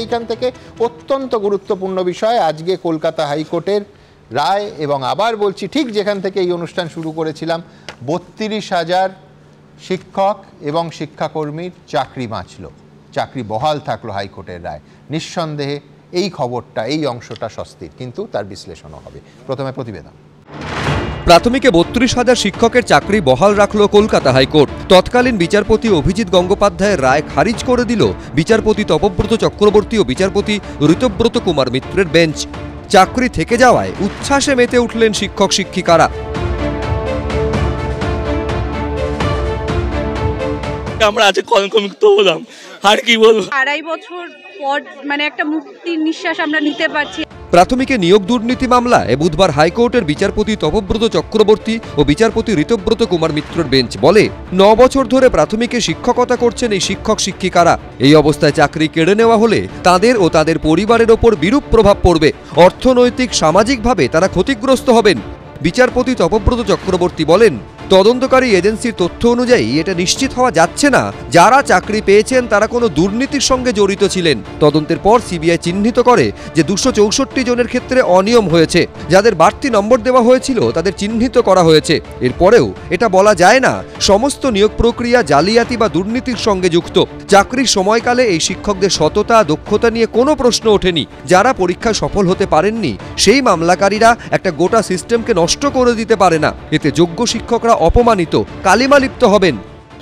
এইখান থেকে অত্যন্ত গুরুত্বপূর্ণ বিষয় আজকে কলকাতা হাইকোর্টের রায়। এবং আবার বলছি, ঠিক যেখান থেকে এই অনুষ্ঠান শুরু করেছিলাম, 32,000 শিক্ষক এবং শিক্ষাকর্মীর চাকরি বাঁচল, চাকরি বহাল থাকলো হাইকোর্টের রায়। নিঃসন্দেহে এই খবরটা, এই অংশটা স্বস্তির, কিন্তু তার বিশ্লেষণও হবে। প্রথমে প্রতিবেদন। প্রাথমিকে 32,000 শিক্ষকের চাকরি বহাল রাখল কলকাতা হাইকোর্ট। তৎকালীন বিচারপতি অভিজিৎ গঙ্গোপাধ্যায়ের রায় খারিজ করে দিল বিচারপতি তপব্রত চক্রবর্তী ও বিচারপতি ঋতব্রত কুমার মিত্রের বেঞ্চ। চাকরি থেকে যাওয়ায় উচ্ছ্বাসে মেতে উঠলেন শিক্ষক শিক্ষিকারা। আমরা আজ কলঙ্কমুক্ত হলাম, আর কি বলবো। 2.5 বছর পর মানে একটা মুক্তির নিঃশ্বাস আমরা নিতে পারছি। প্রাথমিকে নিয়োগ দুর্নীতি মামলায় বুধবার হাইকোর্টের বিচারপতি তপব্রত চক্রবর্তী ও বিচারপতি ঋতব্রত কুমার মিত্রর বেঞ্চ বলে, 9 বছর ধরে প্রাথমিকে শিক্ষকতা করছেন এই শিক্ষক শিক্ষিকারা। এই অবস্থায় চাকরি কেড়ে নেওয়া হলে তাদের ও তাদের পরিবারের ওপর বিরূপ প্রভাব পড়বে। অর্থনৈতিক সামাজিকভাবে তারা ক্ষতিগ্রস্ত হবেন। বিচারপতি তপব্রত চক্রবর্তী বলেন, তদন্তকারী এজেন্সির তথ্য অনুযায়ী এটা নিশ্চিত হওয়া যাচ্ছে না যারা চাকরি পেয়েছেন তারা কোনো দুর্নীতির সঙ্গে জড়িত ছিলেন। তদন্তের পর সিবিআই চিহ্নিত করে যে 264 জনের ক্ষেত্রে অনিয়ম হয়েছে। যাদের বাড়তি নম্বর দেওয়া হয়েছিল তাদের চিহ্নিত করা হয়েছে। এরপরেও এটা বলা যায় না সমস্ত নিয়োগ প্রক্রিয়া জালিয়াতি বা দুর্নীতির সঙ্গে যুক্ত। চাকরির সময়কালে এই শিক্ষকদের সততা দক্ষতা নিয়ে কোনো প্রশ্ন ওঠেনি। যারা পরীক্ষায় সফল হতে পারেননি সেই মামলাকারীরা একটা গোটা সিস্টেমকে নষ্ট করে দিতে পারে না। এতে যোগ্য শিক্ষকরা অপমানিত, কালিমালিপ্ত হবেন।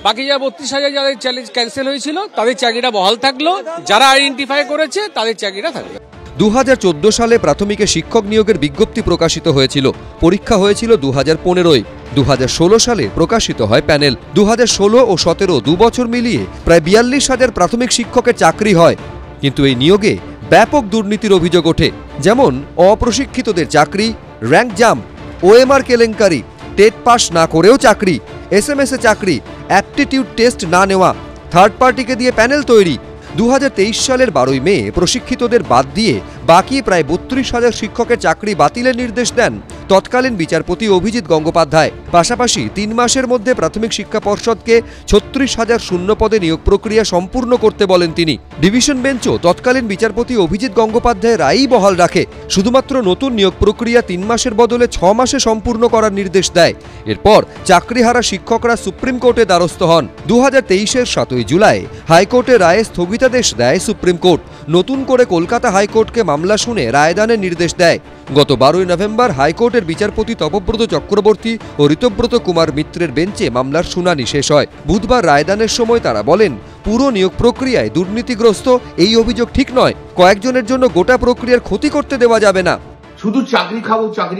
বাকি যা 32,000 যাদের চ্যালেঞ্জ ক্যান্সেল হয়েছিল তাদের চাকরিটা বহাল থাকলো, যারা আইডেন্টিফাই করেছে তাদের চাকরিটা থাকলো। 2014 সালে প্রাথমিকে শিক্ষক নিয়োগের বিজ্ঞপ্তি প্রকাশিত হয়েছিল। পরীক্ষা হয়েছিল 2015-য়। 2016 সালে প্রকাশিত হয় প্যানেল। 2016 ও 17 2 বছর মিলিয়ে প্রায় 42,000 প্রাথমিক শিক্ষকের চাকরি হয়। কিন্তু এই নিয়োগে ব্যাপক দুর্নীতির অভিযোগ ওঠে, যেমন অপ্রশিক্ষিতদের চাকরি, র্যাঙ্ক জাম্প, ওএমআর কেলেঙ্কারি, টেট পাস না করেও চাকরি, এসএমএসে চাকরি, অ্যাপটিটিউড টেস্ট না নেওয়া, থার্ড পার্টিকে দিয়ে প্যানেল তৈরি। 2023 সালের 12 মে প্রশিক্ষিতদের বাদ দিয়ে বাকি প্রায় 32,000 শিক্ষকের চাকরি বাতিলের নির্দেশ দেন তৎকালীন বিচারপতি অভিজিৎ গঙ্গোপাধ্যায়। পাশাপাশি 3 মাসের মধ্যে প্রাথমিক শিক্ষা পর্ষদকে 36,000 শূন্য পদে নিয়োগ প্রক্রিয়া সম্পূর্ণ করতে বলেন তিনি। ডিভিশন বেঞ্চও তৎকালীন বিচারপতি অভিজিৎ গঙ্গোপাধ্যায়ের রায়ই বহাল রাখে। শুধুমাত্র নতুন নিয়োগ প্রক্রিয়া 3 মাসের বদলে 6 মাসে সম্পূর্ণ করার নির্দেশ দেয়। এরপর চাকরিহারা শিক্ষকরা সুপ্রিম কোর্টে দ্বারস্থ হন। 2023-এর 7 জুলাই হাইকোর্টের রায়ে স্থগিতাদেশ দেয় সুপ্রিম কোর্ট। নতুন করে কলকাতা হাইকোর্টকে মামলা শুনে রায়দানের নির্দেশ দেয়। গত 12 নভেম্বর হাইকোর্টের বিচারপতি তপব্রত চক্রবর্তী ও ঋতব্রত কুমার মিত্রের বেঞ্চে মামলার শুনানি শেষ হয়। বুধবার রায়দানের সময় তারা বলেন, পুরো নিয়োগ প্রক্রিয়ায় দুর্নীতিগ্রস্ত এই অভিযোগ ঠিক নয়। কয়েকজনের জন্য গোটা প্রক্রিয়ার ক্ষতি করতে দেওয়া যাবে না। শুধু চাকরি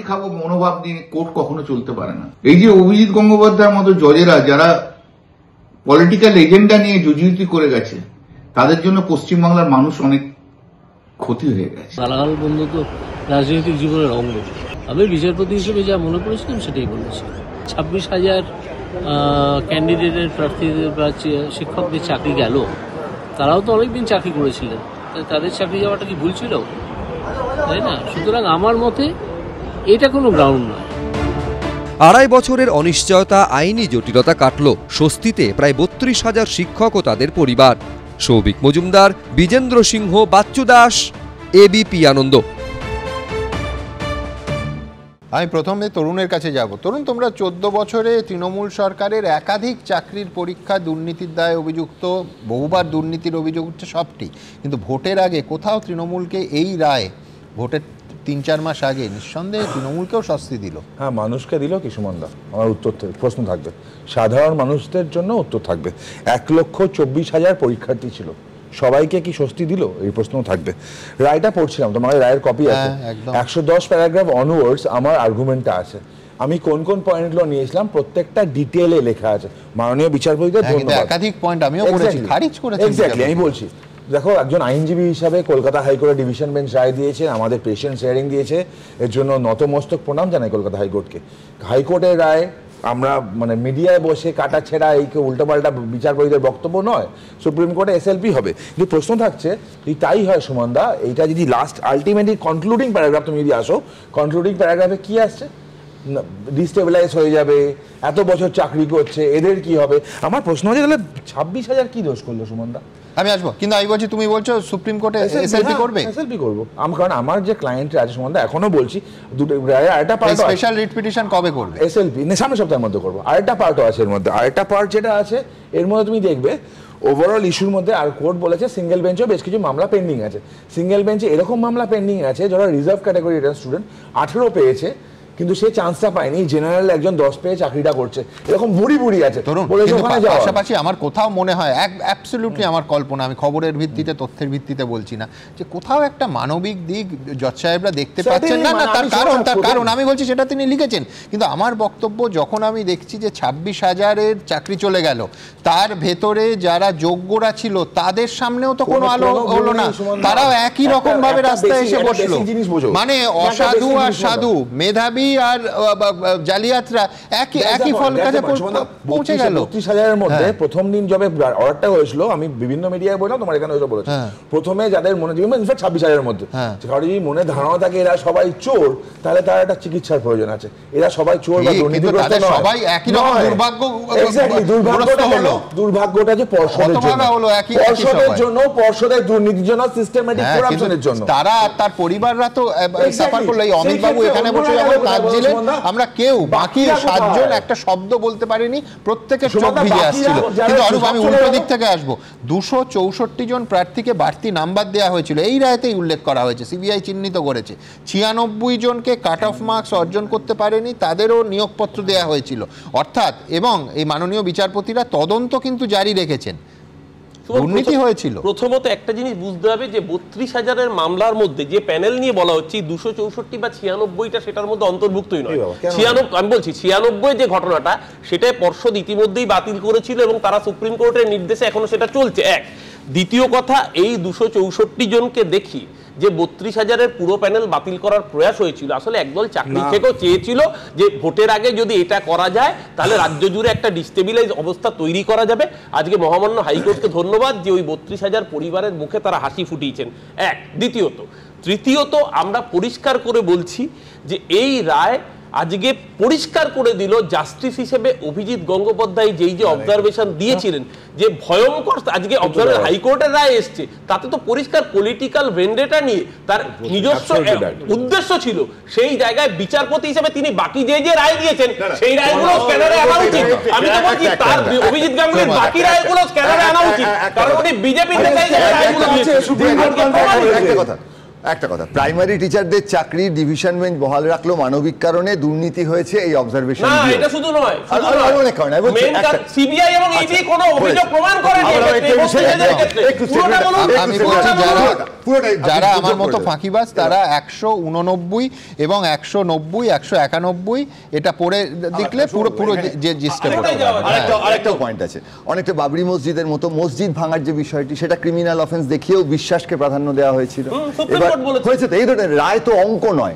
খাবো মনোভাব নিয়ে কোর্ট কখনো চলতে পারে না। এই যে অভিজিৎ গঙ্গোপাধ্যায়ের মতো জজেরা যারা পলিটিক্যাল এজেন্ডা নিয়ে জুজুতি করে গেছে, তাদের জন্য পশ্চিমবাংলার মানুষ অনেক ক্ষতি হয়ে গেছে। গালাগাল বন্ধ তো রাজনৈতিক জীবনের অঙ্গ। আমি বিচারপতি হিসেবে যা মনে করেছিলাম সেটাই বলেছি। 26,000 ক্যান্ডিডেটের প্রার্থীদের বা শিক্ষকদের চাকরি গেল, তারাও তো অনেকদিন চাকরি করেছিলেন, তাদের চাকরি যাওয়াটা কি ভুল ছিল? তাই না? সুতরাং আমার মতে এটা কোনো গ্রাউন্ড নয়। 2.5 বছরের অনিশ্চয়তা, আইনি জটিলতা কাটল। স্বস্তিতে প্রায় 32,000 শিক্ষক ও তাদের পরিবার। সৌভিক মজুমদার, বিজেন্দ্র সিংহ, বাচ্চু দাস, এবিপি আনন্দ। আমি প্রথমে তরুণের কাছে যাব। তরুণ, তোমরা 14 বছরে তৃণমূল সরকারের একাধিক চাকরির পরীক্ষা দুর্নীতির দায়ে অভিযুক্ত, বহুবার দুর্নীতির অভিযোগ উঠছে সবটি, কিন্তু ভোটের আগে কোথাও তৃণমূলকে এই রায়, ভোটের 3-4 মাস আগে নিঃসন্দেহে তৃণমূলকেও স্বস্তি দিল। হ্যাঁ, মানুষকে দিল কি সুমনদা? আমার উত্তর প্রশ্ন থাকবে, সাধারণ মানুষদের জন্য উত্তর থাকবে। 1,24,000 পরীক্ষার্থী ছিল, সবাইকে কি স্বস্তি দিল? এই প্রশ্নও থাকবে। রায়টা পড়ছিলাম, তোমার রায়ের কপি আছে, 110 প্যারাগ্রাফ অনওয়ার্ডস আমার আর্গুমেন্টটা আছে। আমি কোন কোন পয়েন্টগুলো নিয়েছিলাম প্রত্যেকটা ডিটেইলে লেখা আছে। মাননীয় বিচারপতিদের ধন্যবাদ। একাধিক পয়েন্ট আমিও পড়েছি, খারিজ করেছি। এক্স্যাক্টলি, আমি বলছি, দেখো, একজন আইনজীবী হিসাবে কলকাতা হাইকোর্টের ডিভিশন বেঞ্চ রায় দিয়েছে, আমাদের পেশেন্ট শেয়ারিং দিয়েছে, এর জন্য নতমস্তক প্রণাম জানাই কলকাতা হাইকোর্টকে। হাইকোর্টের রায় আমরা মানে মিডিয়ায় বসে কাটা ছেঁড়া এই উল্টোপাল্টা বিচারপতিদের বক্তব্য নয়, সুপ্রিম কোর্টে এসএলপি হবে। কিন্তু প্রশ্ন থাকছে, যদি তাই হয় সুমনদা, এইটা যদি লাস্ট আলটিমেটলি কনক্লুডিং প্যারাগ্রাফ তুমি যদি আসো, কনক্লুডিং প্যারাগ্রাফে কি আসছে? ডিস্টেবিলাইজ হয়ে যাবে, এত বছর চাকরি করছে, এদের কি হবে? আমার প্রশ্ন হচ্ছে তাহলে 26,000 কি দোষ করলো সুমনদা? আমি আসবো, কিন্তু আমি বলছি, তুমি বলছো সুপ্রিম কোর্টে এসএলপি করবে। এসএলপি করবো কারণ আমার যে ক্লায়েন্ট আছে সুমনদা, এখনো বলছি দুটো আরেকটা পার্ট, স্পেশাল রিট পিটিশন কবে করবে? এসএলপি সামনের সপ্তাহের মধ্যে করবো। আরেকটা পার্টও আছে এর মধ্যে, আরেকটা পার্ট যেটা আছে এর মধ্যে তুমি দেখবে ওভারঅল ইস্যুর মধ্যে আর কোর্ট বলেছে সিঙ্গেল বেঞ্চেও বেশ কিছু মামলা পেন্ডিং আছে। সিঙ্গেল বেঞ্চে এরকম মামলা পেন্ডিং আছে যারা রিজার্ভ ক্যাটাগরি স্টুডেন্ট 18 পেয়েছে কিন্তু সে চান্সটা পায়নি, জেনারেল একজন 10 পেয়ে চাকরিটা করছে, এরকম বুড়ি বুড়ি আছে। পাশাপাশি আমার কোথাও মনে হয় অ্যাবসলিউটলি আমার কল্পনা, আমি খবরের ভিত্তিতে তথ্যের ভিত্তিতে বলছি না, যে কোথাও একটা মানবিক দিক জজ সাহেবরা দেখতে পাচ্ছেন না। তার কারণ আমি বলছি সেটা তিনি লিখেছেন, কিন্তু আমার বক্তব্য যখন আমি দেখছি যে 26,000-এর চাকরি চলে গেল, তার ভেতরে যারা যোগ্যরা ছিল তাদের সামনেও তো কোনো আলো হলো না, তারাও একই রকম ভাবে রাস্তায় এসে বসলো। মানে অসাধু আর সাধু, মেধাবী আর জালিয়াতরা একই ফল কাছে পৌঁছে গেল। 32,000-এর মধ্যে প্রথম দিন যবে অর্ডারটা হয়েছিল, আমি বিভিন্ন মিডিয়ায় বললাম, তোমার এখানে এসে বলেছি, প্রথমে যাদের মনে, ইনফ্যাক্ট 26,000-এর মধ্যে কারণ যদি মনে ধারণা থাকে এরা সবাই চোর, তাহলে তার একটা চিকিৎসার প্রয়োজন আছে। এরা সবাই চোর বা দুর্নীতিগ্রস্ত নয়, সবাই একই রকম দুর্ভাগ্য। এক্স্যাক্টলি, দুর্ভাগ্যটা হলো, দুর্ভাগ্যটা যে পর্ষদের জন্য, পর্ষদের দুর্নীতির জন্য, সিস্টেমেটিক করাপশনের জন্য তারা আর তার পরিবাররা তো সাফার করলো। এই অমিত বাবু এখানে বসে যখন কাঁদছিলেন, আমরা কেউ বাকি 7 জন একটা শব্দ বলতে পারিনি, প্রত্যেকের চোখ ভিজে আসছিল। কিন্তু অরূপ, আমি উল্টো দিক থেকে আসবো, 264 জন প্রার্থীকে বাড়তি নাম্বার দেওয়া হয়েছিল, এই রায়তেই উল্লেখ করা হয়েছে, সিবিআই চিহ্নিত করেছে। 96 জনকে কাট অফ মার্কস অর্জন করতে পারেনি, তাদেরও নিয়োগপত্র দেওয়া হয়েছিল। অর্থাৎ, এবং এই মাননীয় বিচারপতিরা তদন্ত কিন্তু জারি রেখেছেন, দুর্নীতি হয়েছিল। প্রথমত একটা জিনিস বুঝতে হবে যে 32,000-এর মামলার মধ্যে যে প্যানেল নিয়ে বলা হচ্ছে 264 বা 96টা সেটার মধ্যে অন্তর্ভুক্তই নয়। 96, আমি বলছি 96 যে ঘটনাটা, সেটাই পর্ষদ ইতিমধ্যেই বাতিল করেছিল এবং তারা সুপ্রিম কোর্টের নির্দেশে এখনো সেটা চলছে। এক, দ্বিতীয় কথা, এই 264 জনকে দেখি যে 32,000-এর পুরো প্যানেল বাতিল করার প্রয়াস হয়েছিল। আসলে একদল চাকরি থেকেও চেয়েছিল যে ভোটের আগে যদি এটা করা যায় তাহলে রাজ্য জুড়ে একটা ডিস্টেবিলাইজ অবস্থা তৈরি করা যাবে। আজকে মহামান্য হাইকোর্টকে ধন্যবাদ যে ওই 32,000 পরিবারের মুখে তারা হাসি ফুটিয়েছেন। এক, দ্বিতীয়ত, তৃতীয়ত, আমরা পরিষ্কার করে বলছি যে এই রায় আজকে পরিষ্কার করে দিল জাস্টিস হিসেবে অভিজিৎ গঙ্গোপাধ্যায় যেই যে অবজারভেশন দিয়েছিলেন যে ভয়ঙ্কর, আজকে হাইকোর্টের রায় এসছে, তাতে তো পরিষ্কার পলিটিক্যাল ভেন্ডেটা নিয়ে তার নিজস্ব উদ্দেশ্য ছিল। সেই জায়গায় বিচারপতি হিসেবে তিনি বাকি যে যে রায় দিয়েছেন সেই রায়গুলো স্ক্যানারে আনা উচিত। আমি তো বলছি তার অভিজিৎ গাঙ্গুলির বাকি রায়গুলো স্ক্যানারে আনা উচিত, কারণ উনি বিজেপি নেতাই রায়গুলো দিয়েছেন। একটা কথা, প্রাইমারি টিচারদের চাকরি ডিভিশন বেঞ্চ বহাল রাখলো মানবিক কারণে, দুর্নীতি হয়েছে এই অবজারভেশন না, এটা শুধু নয়, অনেক কারণে সিবিআই এবং ইডি কোনো অভিযোগ প্রমাণ করেনি। আমি বলছি যারা আমার মতো ফাঁকিবাজ তারা 189 এবং 190, 191 এটা পড়ে দেখলে পুরো যে জিনিসটা। আরেকটা পয়েন্ট আছে, অনেকটা বাবরি মসজিদের মতো মসজিদ ভাঙার যে বিষয়টি, সেটা ক্রিমিনাল অফেন্স দেখিয়েও বিশ্বাসকে প্রাধান্য দেওয়া হয়েছিল। এবার হয়েছে তো এই ধরনের রায়, তো অঙ্ক নয়,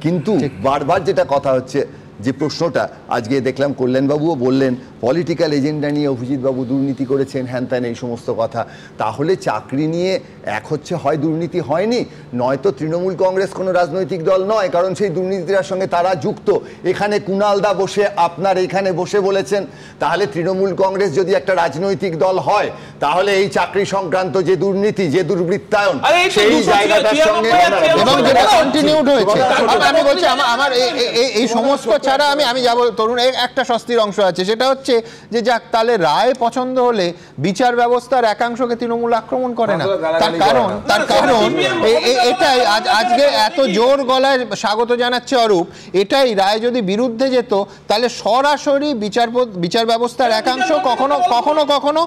কিন্তু বারবার যেটা কথা হচ্ছে, যে প্রশ্নটা আজকে দেখলাম কল্যাণবাবুও বললেন পলিটিক্যাল এজেন্ডা নিয়ে অভিজিৎবাবু দুর্নীতি করেছেন, হ্যান ত্যান এই সমস্ত কথা। তাহলে চাকরি নিয়ে এক হচ্ছে হয় দুর্নীতি হয়নি, নয়তো তৃণমূল কংগ্রেস কোনো রাজনৈতিক দল নয়, কারণ সেই দুর্নীতিটার সঙ্গে তারা যুক্ত। এখানে কুণালদা বসে আপনার এখানে বসে বলেছেন, তাহলে তৃণমূল কংগ্রেস যদি একটা রাজনৈতিক দল হয় তাহলে এই চাকরি সংক্রান্ত যে দুর্নীতি, যে দুর্বৃত্তায়ন, সেই জায়গাটার সঙ্গে এবং যেটা কন্টিনিউড হয়েছে। আমি বলছি আমার এই সমস্ত ছাড়া আমি যাবো তরুণ, একটা স্বস্তির অংশ আছে, সেটা হচ্ছে যে যাক, তাহলে রায় পছন্দ হলে বিচার ব্যবস্থার একাংশকে তৃণমূল আক্রমণ করে না। তার কারণ এটাই আজকে এত জোর গলায় স্বাগত জানাচ্ছে অরূপ, এটাই রায় যদি বিরুদ্ধে যেত তাহলে সরাসরি বিচার ব্যবস্থার একাংশ কখনো কখনো কখনো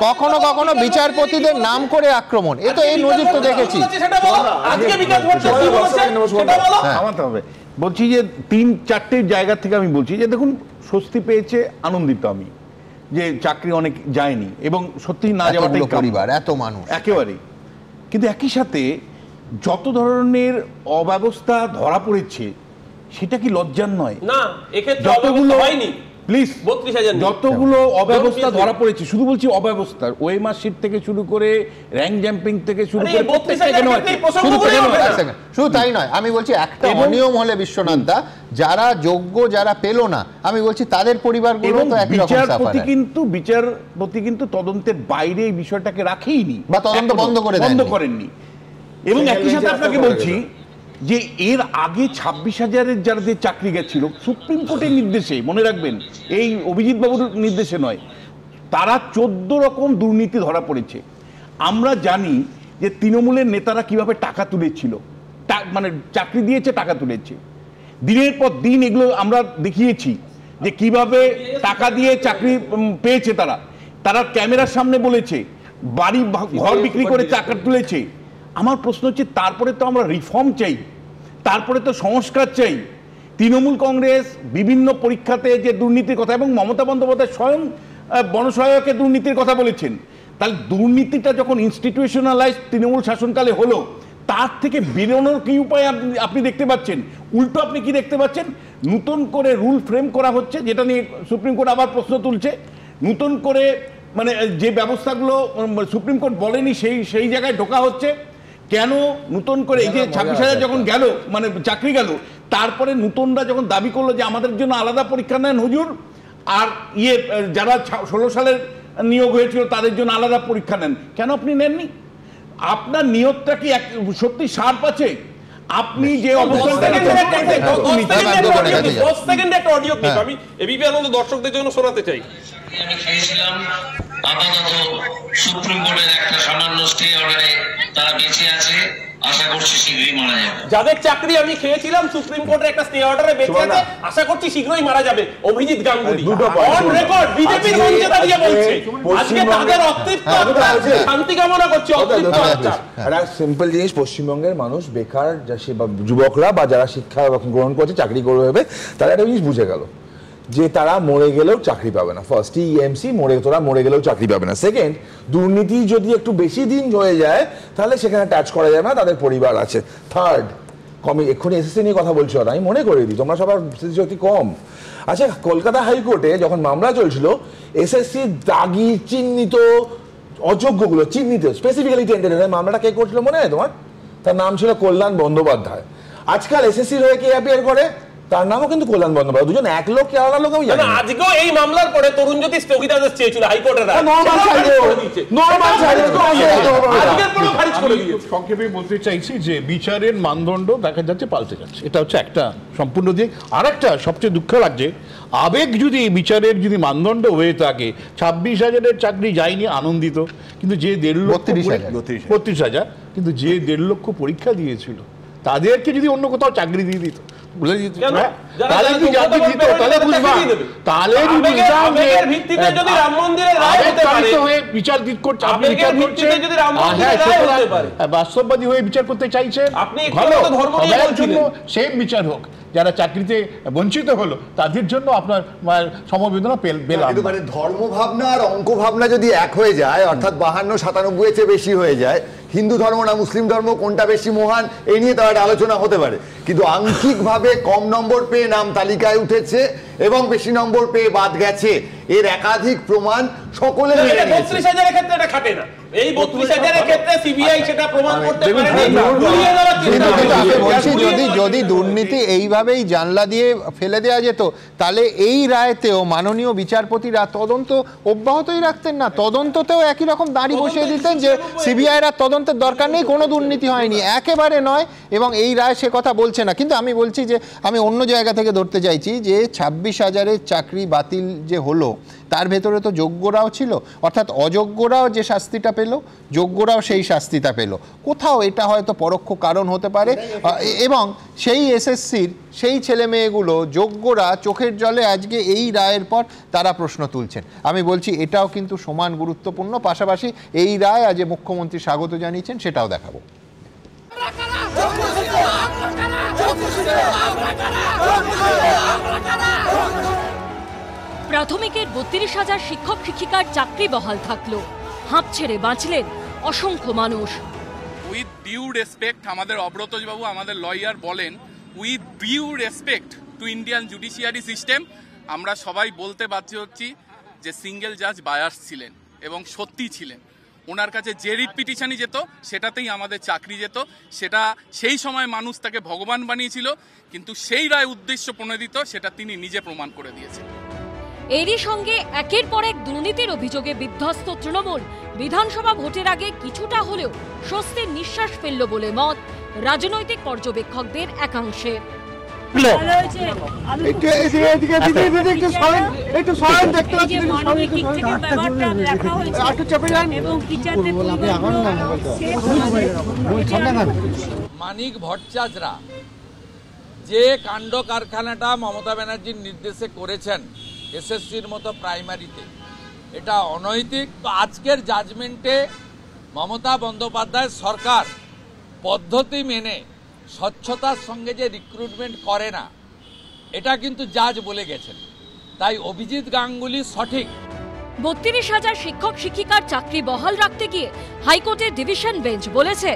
কখনো কখনো বিচারপতিদের নাম করে আক্রমণ। এ তো এই নজির তো দেখেছি। বলছি যে 3-4টে জায়গা থেকে আমি বলছি যে দেখুন, স্বস্তি পেয়েছে, আনন্দিত আমি যে চাকরি অনেক যায়নি এবং সত্যি না যাওয়াটাই পরিবার, এত মানুষ একেবারেই। কিন্তু একই সাথে যত ধরনের অব্যবস্থা ধরা পড়েছে সেটা কি লজ্জার নয়? না, এক্ষেত্রে যতগুলো হয়নি, প্লিজ 32,000 যতগুলো অব্যবস্থা ধরা পড়েছে, শুধু বলছি অব্যবস্থার, ওএমআর শিট থেকে শুরু করে র্যাঙ্ক জাম্পিং থেকে শুরু করে শুধু তাই নয়, আমি বলছি একটা অনিয়ম হলে বিশ্বনাথ দা, যারা যোগ্য যারা পেল না, আমি বলছি তাদের পরিবারগুলো তো একই রকম সাফার। বিচারপতি কিন্তু তদন্তের বাইরে এই বিষয়টাকে রাখেইনি বা তদন্ত বন্ধ করেননি। এবং একই সাথে আপনাকে বলছি যে এর আগে 26,000-এর যাদের চাকরি গেছিল সুপ্রিম কোর্টের নির্দেশে, মনে রাখবেন এই অভিজিৎ বাবুর নির্দেশে নয়, তারা 14 রকম দুর্নীতি ধরা পড়েছে। আমরা জানি যে তৃণমূলের নেতারা কিভাবে টাকা তুলেছিল, মানে চাকরি দিয়েছে, টাকা তুলেছে, দিনের পর দিন এগুলো আমরা দেখিয়েছি যে কিভাবে টাকা দিয়ে চাকরি পেয়েছে। তারা ক্যামেরার সামনে বলেছে, বাড়ি ঘর বিক্রি করে চাকরি তুলেছে। আমার প্রশ্ন হচ্ছে, তারপরে তো আমরা রিফর্ম চাই, তারপরে তো সংস্কার চাই। তৃণমূল কংগ্রেস বিভিন্ন পরীক্ষাতে যে দুর্নীতির কথা, এবং মমতা বন্দ্যোপাধ্যায় স্বয়ং বনসহায়কের দুর্নীতির কথা বলেছেন, তাহলে দুর্নীতিটা যখন ইনস্টিটিউশনালাইজ তৃণমূল শাসনকালে হলো, তার থেকে বেরোনোর কি উপায় আপনি দেখতে পাচ্ছেন? উল্টো আপনি কি দেখতে পাচ্ছেন? নতুন করে রুল ফ্রেম করা হচ্ছে, যেটা নিয়ে সুপ্রিম কোর্ট আবার প্রশ্ন তুলছে। নতুন করে মানে যে ব্যবস্থাগুলো সুপ্রিম কোর্ট বলেনি সেই জায়গায় ঢোকা হচ্ছে। কেন নতুন করে এই যে 26,000 যখন গেল, মানে চাকরি গেল, তারপরে নতুনরা যখন দাবি করলো যে আমাদের জন্য আলাদা পরীক্ষা নেন হুজুর, আর যারা 16 সালের নিয়োগ হয়েছিল তাদের জন্য আলাদা পরীক্ষা নেন, কেন আপনি নেননি? আপনার নিয়োগটা কি সত্যি শার্প আছে? আপনি যে অবস্থানটা আমি এবিপি আনন্দ দর্শকদের জন্য শোনাতে চাই। আমি খেয়েছিলাম আপাতত সুপ্রিম কোর্টের একটা সামান্য স্টে অর্ডারে তারা বেঁচে আছে, আশা করছি শীঘ্রই মারা যাবে। যাদের চাকরি আমি খেয়েছিলাম সুপ্রিম কোর্টের একটা স্টে অর্ডারে বেঁচে আছে, আশা করছি শীঘ্রই মারা যাবে। অভিজিৎ গাঙ্গুলি অন রেকর্ড বিজেপির মঞ্চে দাঁড়িয়ে বলছে, আজকে তাদের অস্তিত্ব শান্তি কামনা করছে, অস্তিত্ব হত্যা। একটা সিম্পল জিনিস, পশ্চিমবঙ্গের মানুষ বেকার যুবকরা বা যারা শিক্ষা গ্রহণ করছে, চাকরি করবে, তারা একটা জিনিস বুঝে গেল যে তারা মরে গেলেও চাকরি পাবে না। ফার্স্ট টিএমসি তোরা মরে গেলেও চাকরি পাবে না। সেকেন্ড, দুর্নীতি যদি একটু বেশি দিন হয়ে যায় তাহলে সেখানে টাচ করা যাবে না, তাদের পরিবার আছে। থার্ড, এক্ষুনি এসএসসি নিয়ে কথা বলছো, আমি মনে করে দিই তোমরা সবার স্মৃতিশক্তি কম। আচ্ছা, কলকাতা হাইকোর্টে যখন মামলা চলছিল, এসএসসি দাগি চিহ্নিত অযোগ্যগুলো চিহ্নিত স্পেসিফিক্যালি টেন্ডারের মামলাটা কে করছিল মনে হয় তোমার? তার নাম ছিল কল্যাণ বন্দ্যোপাধ্যায়। আজকাল এসএসসির হয়ে কে অ্যাপিয়ার করে? তার নামও কিন্তু কল্যাণ বন্দ্যোপাধ্যায়। দুজন এক লোক কি আলাদা লোক আমি জানি না। আজকেও এই মামলার পরে তরুণজ্যোতি স্থগিতাদেশ চেয়েছিল হাইকোর্টের রায়, সংক্ষেপে বলতে চাইছি যে বিচারের মানদণ্ড দেখা যাচ্ছে পাল্টে যাচ্ছে, এটা হচ্ছে একটা সম্পূর্ণ দিক। আর একটা সবচেয়ে দুঃখ লাগছে, আবেগ যদি বিচারের যদি মানদণ্ড হয়ে থাকে, 26,000-এর চাকরি যায়নি আনন্দিত, কিন্তু যে 32,000 কিন্তু যে 1.5 লক্ষ পরীক্ষা দিয়েছিল তাদেরকে যদি অন্য কোথাও চাকরি দিয়ে দিত, বাস্তববাদী হয়ে বিচার করতে চাইছেন, সেম বিচার হোক। যারা চাকরিতে বঞ্চিত হলো তাদের জন্য আপনার সমবেদনা পেলাম। ধর্ম ভাবনা আর অঙ্ক ভাবনা যদি এক হয়ে যায়, অর্থাৎ 52-97 চেয়ে বেশি হয়ে যায়, হিন্দু ধর্ম না মুসলিম ধর্ম কোনটা বেশি মহান, এই নিয়ে তো একটা আলোচনা হতে পারে। কিন্তু আংশিকভাবে কম নম্বর পেয়ে নাম তালিকায় উঠেছে এবং বেশি নম্বর পেয়ে বাদ গেছে, এর একাধিক প্রমাণ সকলে মেনে নিয়েছে। 32,000-এর ক্ষেত্রে এটা খাটে না, এই 32,000-এর ক্ষেত্রে সিবিআই সেটা প্রমাণ করতে পারেনি। যদি দুর্নীতি এইভাবেই জানলা দিয়ে ফেলে দেওয়া যেত, তাহলে এই রায়তেও মাননীয় বিচারপতিরা তদন্ত অব্যাহতই রাখতেন না, তদন্ততেও একই রকম দাঁড়ি বসিয়ে দিতেন যে সিবিআইরা তদন্তের দরকার নেই, কোনো দুর্নীতি হয়নি, একেবারে নয়। এবং এই রায় সে কথা বলছে না। কিন্তু আমি বলছি যে আমি অন্য জায়গা থেকে ধরতে চাইছি যে 26,000-এর চাকরি বাতিল যে হলো, তার ভেতরে তো যোগ্যরাও ছিল, অর্থাৎ অযোগ্যরাও যে শাস্তিটা পেল, যোগ্যরাও সেই শাস্তিটা পেল। কোথাও এটা হয়তো পরোক্ষ কারণ হতে পারে। এবং সেই এসএসসির সেই ছেলে মেয়েগুলো যোগ্যরা চোখের জলে আজকে এই রায়ের পর তারা প্রশ্ন তুলছেন। আমি বলছি এটাও কিন্তু সমান গুরুত্বপূর্ণ। পাশাপাশি এই রায় আজ মুখ্যমন্ত্রী স্বাগত জানিয়েছেন, সেটাও দেখাবো। প্রাথমিকের 32,000 শিক্ষক শিক্ষিকার চাকরি বহাল থাকলো, হাঁপ ছেড়ে বাঁচলেন অসংখ্য মানুষ। উইথ ডিউ রেসপেক্ট, আমাদের অব্রতজ বাবু আমাদের লয়ার বলেন, with due respect to Indian judiciary system, আমরা সবাই বলতে বাধ্য হচ্ছি যে সিঙ্গেল জাজ বায়াস ছিলেন এবং সত্যি ছিলেন। ওনার কাছে যে রিট পিটিশনই যেত সেটাতেই আমাদের চাকরি যেত। সেটা সেই সময় মানুষ তাকে ভগবান বানিয়েছিল, কিন্তু সেই রায় উদ্দেশ্য প্রণোদিত সেটা তিনি নিজে প্রমাণ করে দিয়েছেন। এরই সঙ্গে একের পর এক দুর্নীতির অভিযোগে বিধ্বস্ত তৃণমূল বিধানসভা ভোটের আগে কিছুটা হলেও স্বস্তির নিঃশ্বাস ফেলল বলে মত রাজনৈতিক পর্যবেক্ষকদের একাংশের। মানিক ভট্টাচার্যরা যে কাণ্ড কারখানাটা মমতা ব্যানার্জির নির্দেশে করেছেন এসএসসির মতো প্রাইমারিতে, এটা অনৈতিক। তো আজকের জাজমেন্টে মমতা বন্দ্যোপাধ্যায় সরকার পদ্ধতি মেনে স্বচ্ছতার সঙ্গে যে রিক্রুটমেন্ট করে না, এটা কিন্তু জাজ বলে গেছেন। তাই অভিজিৎ গাঙ্গুলি সঠিক। ৩২,০০০ শিক্ষক শিক্ষিকার চাকরি বহাল রাখতে গিয়ে হাইকোর্টের ডিভিশন বেঞ্চ বলেছে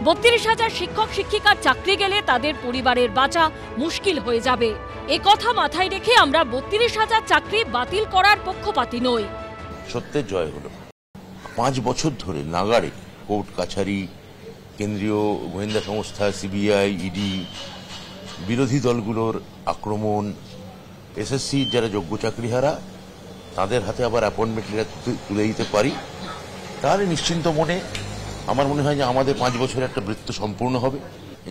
৩২,০০০ শিক্ষক শিক্ষিকার চাকরি গেলে তাদের পরিবারের বাঁচা মুশকিল হয়ে যাবে। এ কথা মাথায় রেখে আমরা ৩২,০০০ চাকরি বাতিল করার পক্ষপাতী নই। সত্যের জয় হলো। 5 বছর ধরে নাগাড়ে কোর্ট কাছারি, কেন্দ্রীয় গোয়েন্দা সংস্থা, সিবিআই, ইডি, বিরোধী দলগুলোর আক্রমণ, এসএসসি যারা যোগ্য চাকরিহারা তাদের হাতে আবার অ্যাপয়েন্টমেন্ট লেটার তুলে দিতে পারি, তাহলে নিশ্চিন্ত মনে আমার মনে হয় যে আমাদের 5 বছরের একটা বৃত্ত সম্পূর্ণ হবে।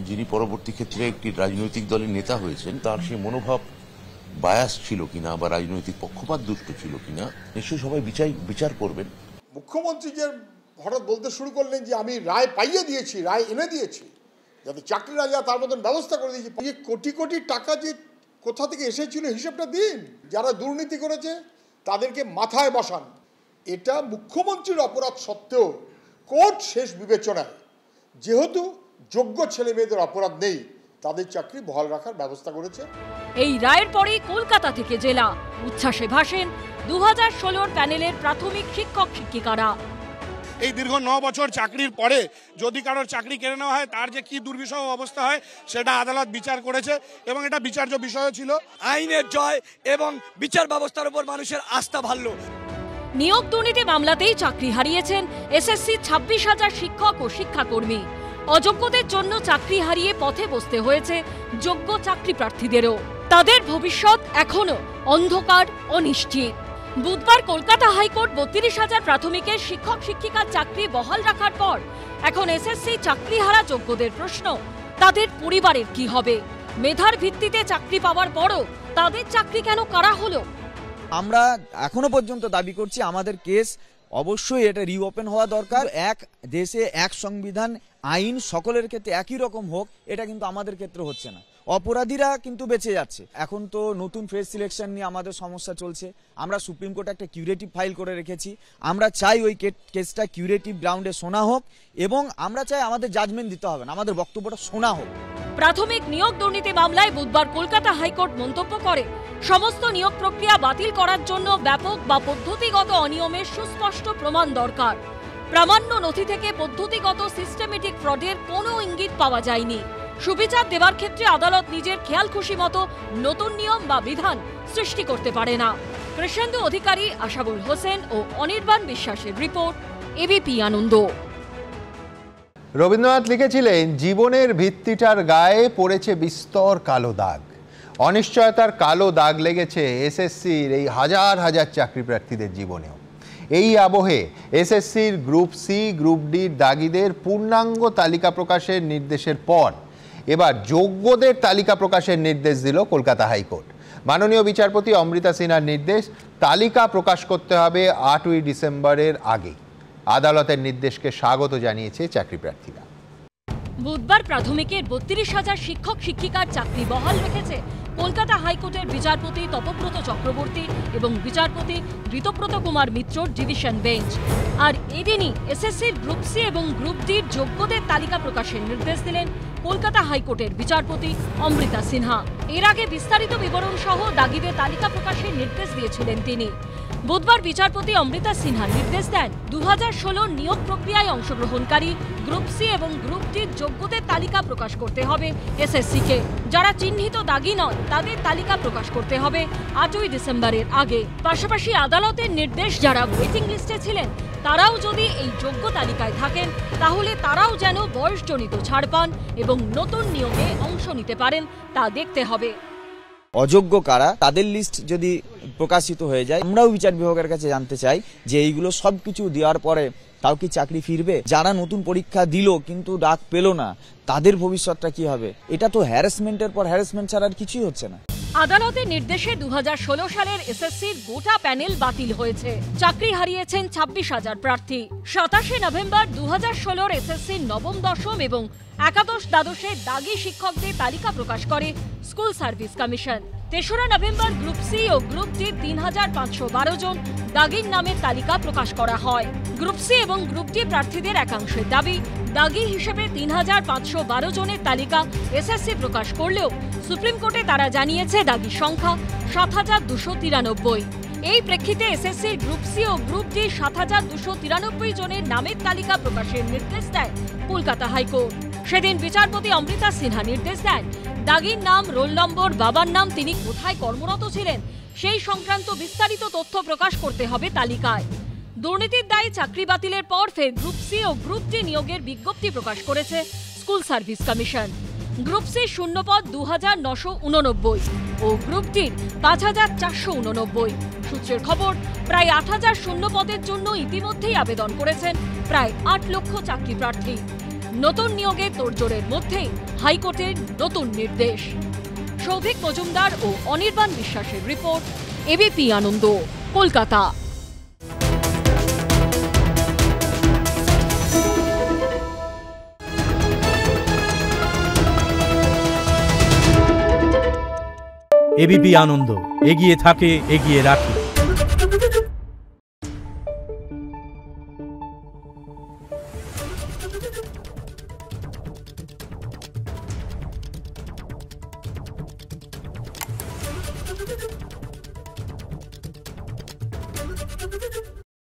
যিনি পরবর্তী ক্ষেত্রে একটি রাজনৈতিক দলের নেতা হয়েছেন, তার সেই মনোভাব বায়াস ছিল কিনা বা রাজনৈতিক পক্ষপাত দুষ্ট ছিল কিনা নিশ্চয়ই সবাই বিচার করবেন। মুখ্যমন্ত্রী যে হঠাৎ বলতে শুরু করলেন যে আমি রায় পাইয়ে দিয়েছি, রায় এনে দিয়েছি, যাতে চাকরি না যায় তার মতন ব্যবস্থা করে দিয়েছি। যে কোটি কোটি টাকা যে কোথা থেকে এসেছিল হিসেবটা দিন। যারা দুর্নীতি করেছে তাদেরকে মাথায় বসান। এটা মুখ্যমন্ত্রীর অপরাধ সত্ত্বেও কোর্ট শেষ বিবেচনায় যেহেতু যোগ্য ছেলে মেয়েদের অপরাধ নেই, তাদের চাকরি বহাল রাখার ব্যবস্থা করেছে। এই রায়ের পরেই কলকাতা থেকে জেলা উচ্ছ্বাসে ভাসেন 2016 প্যানেলের প্রাথমিক শিক্ষক শিক্ষিকারা। এই দীর্ঘ 9 বছর চাকরির পরে যদি কারোর চাকরি কেড়ে নেওয়া হয়, তার যে কি দুর্বিষহ অবস্থা হয় সেটা আদালত বিচার করেছে এবং এটা বিচার্য বিষয় ছিল। আইনের জয় এবং বিচার ব্যবস্থার উপর মানুষের আস্থা ভালো। নিয়োগ দুর্নীতি মামলাতেই চাকরি হারিয়েছেন এসএসসি 26,000 শিক্ষক ও শিক্ষাকর্মী। অযোগ্যদের জন্য চাকরি হারিয়ে পথে বসতে হয়েছে যোগ্য চাকরি প্রার্থীদেরও। তাদের ভবিষ্যৎ এখনো অন্ধকার, অনিশ্চিত। বুধবার কলকাতা হাইকোর্ট 32,000 প্রাথমিকের শিক্ষক শিক্ষিকার চাকরি বহাল রাখার পর এখন এসএসসি চাকরিহারা যোগ্যদের প্রশ্ন, তাদের পরিবারের কি হবে? মেধার ভিত্তিতে চাকরি পাওয়ার পরও তাদের চাকরি কেন কারা হলো? আমরা এখনো পর্যন্ত দাবি করছি আমাদের কেস অবশ্যই এটা রিওপেন হওয়া দরকার। এক দেশে এক সংবিধান, আইন সকলের ক্ষেত্রে একই রকম হোক, এটা কিন্তু আমাদের ক্ষেত্রে হচ্ছে না। অপরাধীরা কিন্তু বেঁচে যাচ্ছে। এখন তো নতুন ফ্রেশ সিলেকশন নিয়ে আমাদের সমস্যা চলছে। আমরা সুপ্রিম কোর্টে একটা কিউরেটিভ ফাইল করে রেখেছি। আমরা চাই ওই কেসটা কিউরেটিভ গ্রাউন্ডে শোনা হোক এবং আমরা চাই আমাদের জাজমেন্ট দিতে হবে না, আমাদের বক্তব্যটা শোনা হোক। প্রাথমিক নিয়োগ দুর্নীতি মামলায় বুধবার কলকাতা হাইকোর্ট মন্তব্য করে সমস্ত নিয়োগ প্রক্রিয়া বাতিল করার জন্য ব্যাপক বা পদ্ধতিগত অনিয়মের সুস্পষ্ট প্রমাণ দরকার। প্রামাণ্য নথি থেকে পদ্ধতিগত সিস্টেমেটিক ফ্রডের কোনো ইঙ্গিত পাওয়া যায়নি। সুবিচার দেওয়ার ক্ষেত্রে আদালত নিজের খেয়াল খুশি মতো নতুন নিয়ম বা বিধান সৃষ্টি করতে পারে না। কৃষ্ণেন্দু অধিকারী, আশাবুল হোসেন ও অনির্বাণ বিশ্বাসের রিপোর্ট, এবিপি আনন্দ। রবীন্দ্রনাথ লিখেছিলেন, জীবনের ভিত্তিটার গায়ে পড়েছে বিস্তর কালো দাগ। অনিশ্চয়তার কালো দাগ লেগেছে এসএসসির এই হাজার হাজার চাকরি প্রার্থীদের জীবনেও। এই আবহে এসএসসির গ্রুপ সি, গ্রুপ ডির দাগিদের পূর্ণাঙ্গ তালিকা প্রকাশের নির্দেশের পর এবার যোগ্যদের তালিকা প্রকাশের নির্দেশ দিল কলকাতা হাইকোর্ট। মাননীয় বিচারপতি অমৃতা সিনহার নির্দেশ, তালিকা প্রকাশ করতে হবে 8ই ডিসেম্বরের আগে। আদালতের নির্দেশকে স্বাগত জানিয়েছে চাকরি প্রার্থীরা। বুধবার প্রাথমিকের 32,000 শিক্ষক শিক্ষিকার চাকরি বহাল রেখেছে কলকাতা হাইকোর্টের বিচারপতি তপব্রত চক্রবর্তী এবং বিচারপতি ঋতব্রত কুমার মিত্রর ডিভিশন বেঞ্চ। আর এদিনই এসএসসির গ্রুপ সি এবং গ্রুপ ডির যোগ্যদের তালিকা প্রকাশের নির্দেশ দিলেন কলকাতা হাইকোর্টের বিচারপতি অমৃতা সিনহা। এর আগে বিস্তারিত বিবরণ সহ দাগিদের তালিকা প্রকাশের নির্দেশ দিয়েছিলেন তিনি। বুধবার বিচারপতি অমৃতা সিনহা নির্দেশ দেন 2016 নিয়োগ প্রক্রিয়ায় অংশগ্রহণকারী গ্রুপ সি এবং গ্রুপ ডির যোগ্যদের তালিকা প্রকাশ করতে হবে এসএসসি-কে। যারা চিহ্নিত দাগি নয় তাদের তালিকা প্রকাশ করতে হবে 8ই ডিসেম্বরের আগে। পাশাপাশি আদালতের নির্দেশ, যারা ওয়েটিং লিস্টে ছিলেন তারাও যদি এই যোগ্য তালিকায় থাকেন তাহলে তারাও যেন বয়সজনিত ছাড় পান এবং নতুন নিয়োগে অংশ নিতে পারেন তা দেখতে হবে। অযোগ্য কারা, তাদের লিস্ট যদি প্রকাশিত হয়ে যায়, আমরাও বিচার বিভাগের কাছে জানতে চাই যে এইগুলো সবকিছু দেওয়ার পরে তাও কি চাকরি ফিরবে? যারা নতুন পরীক্ষা দিল কিন্তু ডাক পেল না, তাদের ভবিষ্যৎটা কি হবে? এটা তো হ্যারাসমেন্টের পর হ্যারাসমেন্ট ছাড়া আর কিছুই হচ্ছে না। আদালতের নির্দেশে 2016 সালের এসএসসির গোটা প্যানেল বাতিল হয়েছে। চাকরি হারিয়েছেন 26,000 প্রার্থী। 27 নভেম্বর 2016 এসএসসির নবম, দশম এবং একাদশ দ্বাদশের দাগি শিক্ষকদের তালিকা প্রকাশ করে স্কুল সার্ভিস কমিশন। 3রা নভেম্বর গ্রুপ সি ও গ্রুপ ডি 3,512 জন দাগির নামের তালিকা প্রকাশ করা হয়। গ্রুপ সি এবং গ্রুপ ডি প্রার্থীদের একাংশের দাবি, দাগি হিসেবে 3,512 জনের তালিকা এসএসসি প্রকাশ করলেও সুপ্রিম কোর্টে তারা জানিয়েছে দাগির সংখ্যা 7,293। এই প্রেক্ষিতে এসএসসির গ্রুপ সি ও গ্রুপ ডি 7,293 জনের নামের তালিকা প্রকাশের নির্দেশ দেয় কলকাতা হাইকোর্ট। সেদিন বিচারপতি অমৃতা সিনহা নির্দেশ দেন, দাগির নাম, রোল নম্বর, বাবার নাম, তিনি কোথায় কর্মরত ছিলেন সেই সংক্রান্ত বিস্তারিত তথ্য প্রকাশ করতে হবে তালিকায়। দুর্নীতির দায়ে চাকরি বাতিলের পর ফের গ্রুপ সি ও গ্রুপ ডি নিয়োগের বিজ্ঞপ্তি প্রকাশ করেছে school service commission. Group C শূন্যপদ 2,989 ও গ্রুপ ডির 5,489। সূত্রের খবর, প্রায় 8,000 শূন্য পদের জন্য ইতিমধ্যেই আবেদন করেছেন প্রায় 8 লক্ষ চাকরি প্রার্থী। নতুন নিয়োগের তোড়জোড়ের মধ্যেই হাইকোর্টের নতুন নির্দেশ। সৌভিক মজুমদার ও অনির্বাণ বিশ্বাসের রিপোর্ট, এবিপি আনন্দ, কলকাতা। এবিপি আনন্দ, এগিয়ে থাকে, এগিয়ে রাখে।